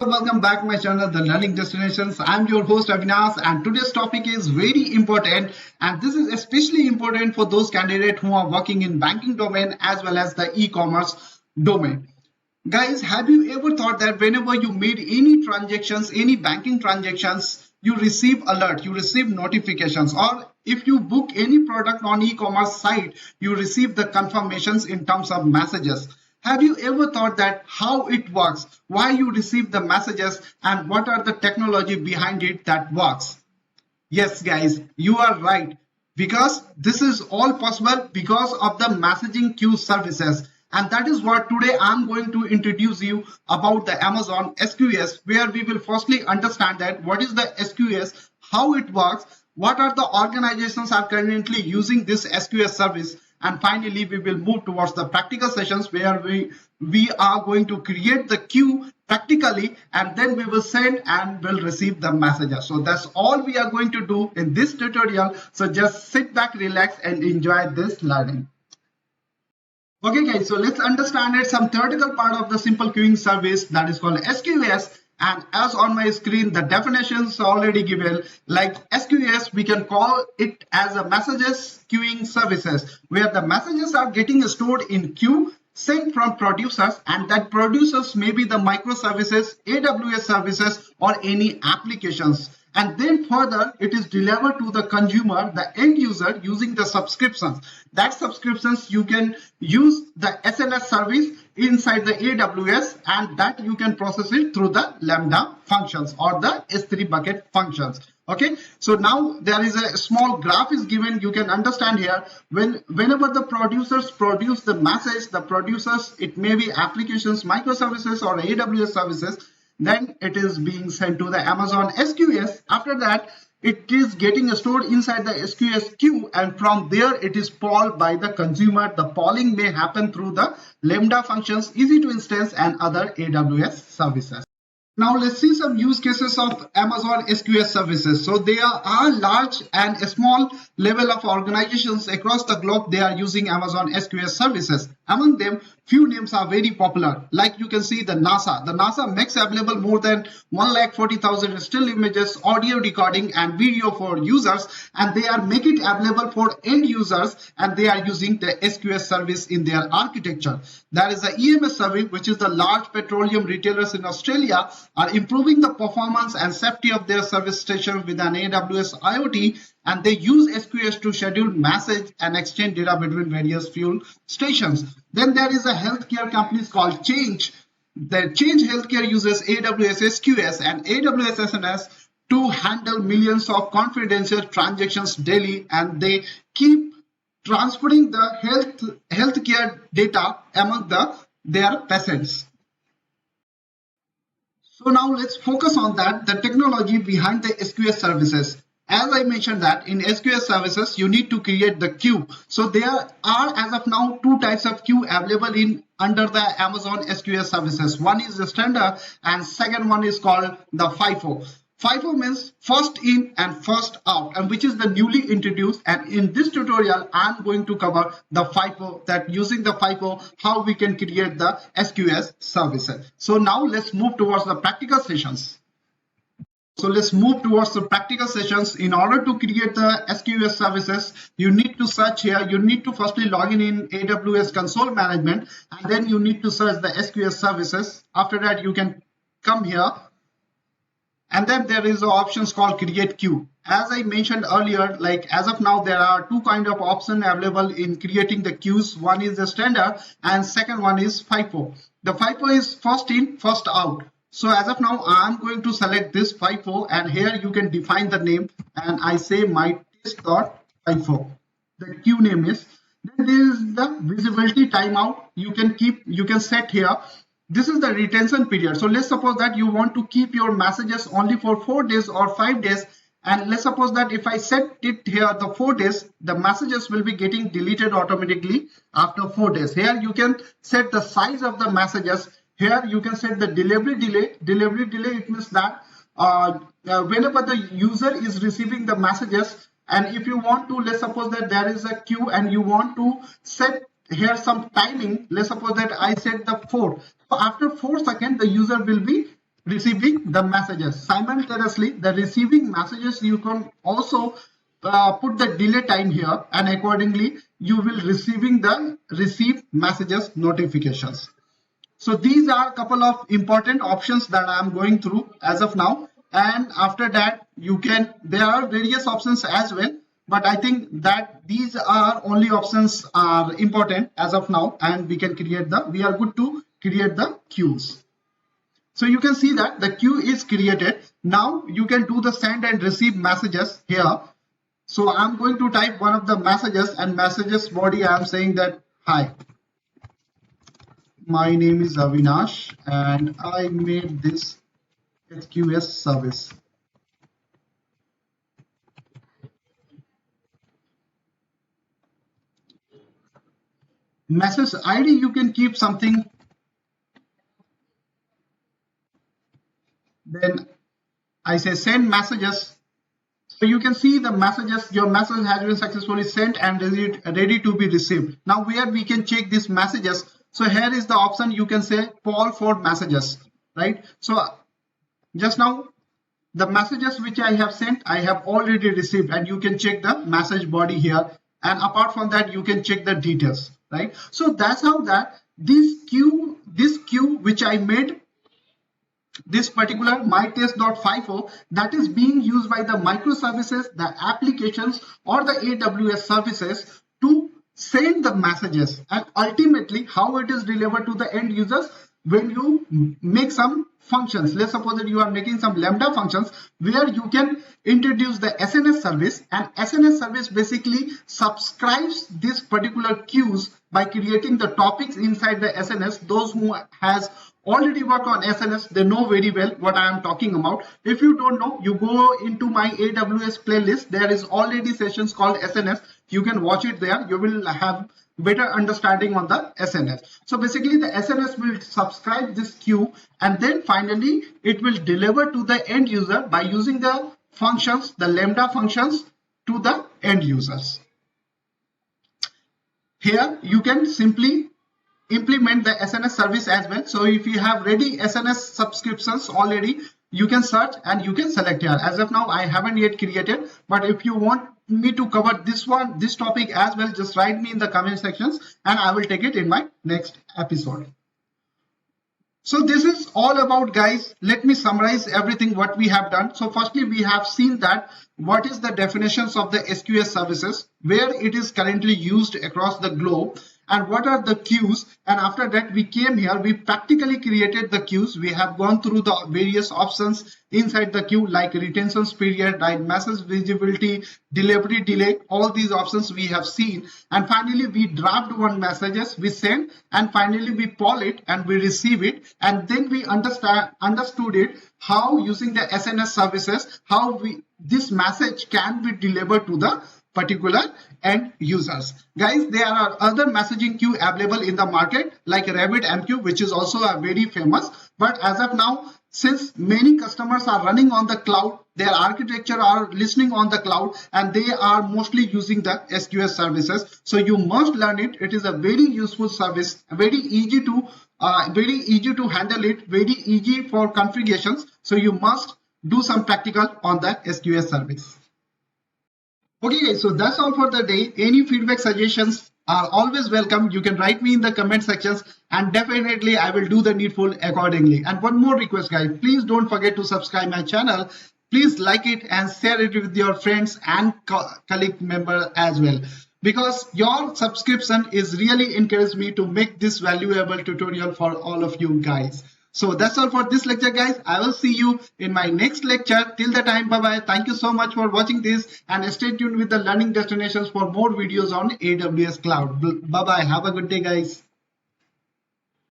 Welcome back to my channel, The Learning Destinations. I'm your host Avinash, and today's topic is very important, and this is especially important for those candidates who are working in banking domain as well as the e-commerce domain. Guys, have you ever thought that whenever you made any transactions, any banking transactions, you receive alert, you receive notifications, or if you book any product on e-commerce site, you receive the confirmations in terms of messages. Have you ever thought that how it works, why you receive the messages, and what are the technology behind it that works? Yes, guys, you are right. Because this is all possible because of the messaging queue services. And that is what today I'm going to introduce you about the Amazon SQS, where we will firstly understand that what is the SQS, how it works, what are the organizations are currently using this SQS service, and finally we will move towards the practical sessions where we are going to create the queue practically, and then we will send and will receive the messages. So that's all we are going to do in this tutorial. So just sit back, relax, and enjoy this learning. Okay guys, so let's understand it, some theoretical part of the simple queuing service that is called SQS. And as on my screen, the definitions are already given. Like SQS, we can call it as a messages queuing services, where the messages are getting stored in queue sent from producers, and that producers may be the microservices, AWS services, or any applications. And then further, it is delivered to the consumer, the end user, using the subscriptions. That subscriptions, you can use the SNS service inside the AWS, and that you can process it through the Lambda functions or the S3 bucket functions. Okay, so now there is a small graph is given. You can understand here whenever the producers produce the message, the producers, it may be applications, microservices, or AWS services, then it is being sent to the Amazon SQS. After that, it is getting stored inside the SQS queue, and from there it is polled by the consumer. The polling may happen through the Lambda functions, easy to instance, and other AWS services. Now let's see some use cases of Amazon SQS services. So there are large and small level of organizations across the globe. They are using Amazon SQS services. Among them, few names are very popular. Like you can see the NASA. The NASA makes available more than 140,000 still images, audio recording, and video for users, and they are make it available for end users, and they are using the SQS service in their architecture. There is the EMS service, which is the large petroleum retailers in Australia are improving the performance and safety of their service station with an AWS IoT, and they use SQS to schedule, message, and exchange data between various fuel stations. Then there is a healthcare company called Change. The Change Healthcare uses AWS SQS and AWS SNS to handle millions of confidential transactions daily, and they keep transferring the healthcare data among their patients. So now let's focus on that, the technology behind the SQS services. As I mentioned that in SQS services, you need to create the queue. So there are as of now two types of queue available in under the Amazon SQS services. One is the standard and second one is called the FIFO. FIFO means first in and first out, and which is the newly introduced. And in this tutorial, I'm going to cover the FIFO, that using the FIFO, how we can create the SQS services. So now let's move towards the practical sessions. So let's move towards the practical sessions. In order to create the SQS services, you need to search here. You need to firstly log in AWS console management, and then you need to search the SQS services. After that, you can come here. And then there is options called create queue. As I mentioned earlier, like as of now, there are two kind of options available in creating the queues. One is the standard and second one is FIFO. The FIFO is first in, first out. So as of now, I'm going to select this FIFO, and here you can define the name, and I say my test.FIFO. The queue name is. Then there is the visibility timeout. You can set here. This is the retention period. So let's suppose that you want to keep your messages only for 4 days or 5 days. And let's suppose that if I set it here the 4 days, the messages will be getting deleted automatically after 4 days. Here you can set the size of the messages. Here you can set the delivery delay. Delivery delay, it means that whenever the user is receiving the messages, and if you want to, let's suppose that there is a queue and you want to set here some timing. Let's suppose that I set the 4. So after 4 seconds, the user will be receiving the messages. Simultaneously, the receiving messages, you can also put the delay time here, and accordingly you will receiving the receive messages notifications. So these are a couple of important options that I am going through as of now, and after that you can, there are various options as well, but I think that these are only options are important as of now, and we can create the, we are good to create the queues. So you can see that the queue is created. Now you can do the send and receive messages here. So I'm going to type one of the messages, and messages body I am saying that, hi, my name is Avinash and I made this SQS service. Message ID, you can keep something. Then I say send messages. So you can see the messages, your message has been successfully sent and ready to be received. Now where we can check these messages. So here is the option, you can say poll for messages, right? So just now the messages which I have sent, I have already received, and you can check the message body here. And apart from that, you can check the details, right? So that's how that this queue which I made, this particular mytest.50, that is being used by the microservices, the applications, or the AWS services to send the messages, and ultimately how it is delivered to the end users when you make some functions. Let's suppose that you are making some Lambda functions where you can introduce the SNS service, and SNS service basically subscribes this particular queues by creating the topics inside the SNS. Those who has already worked on SNS, they know very well what I am talking about. If you don't know, you go into my AWS playlist. There is already sessions called SNS. You can watch it there. You will have better understanding on the SNS. So basically the SNS will subscribe this queue, and then finally it will deliver to the end user by using the functions, the Lambda functions, to the end users. Here you can simply implement the SNS service as well. So if you have ready SNS subscriptions already, you can search and you can select here. As of now, I haven't yet created, but if you want me to cover this topic as well, just write me in the comment sections and I will take it in my next episode. So this is all about, guys. Let me summarize everything what we have done. So firstly, we have seen that what is the definitions of the SQS services, where it is currently used across the globe, and what are the queues. And after that, we came here, we practically created the queues. We have gone through the various options inside the queue, like retention period, like message visibility, delivery delay, all these options we have seen. And finally, we draft one messages, we send, and finally we poll it and we receive it. And then we understood it, how using the SNS services, how this message can be delivered to the particular end users. Guys, there are other messaging queue available in the market like RabbitMQ, which is also a very famous. But as of now, since many customers are running on the cloud, their architecture are listening on the cloud, and they are mostly using the SQS services. So you must learn it. It is a very useful service, very easy to handle it, very easy for configurations. So you must do some practical on the SQS service. Okay guys, so that's all for the day. Any feedback, suggestions are always welcome. You can write me in the comment sections, and definitely I will do the needful accordingly. And one more request, guys, please don't forget to subscribe my channel. Please like it and share it with your friends and colleague member as well, because your subscription is really encouraged me to make this valuable tutorial for all of you guys. So that's all for this lecture, guys. I will see you in my next lecture. Till the time, bye-bye. Thank you so much for watching this, and stay tuned with the learning destinations for more videos on AWS Cloud. Bye-bye. Have a good day, guys.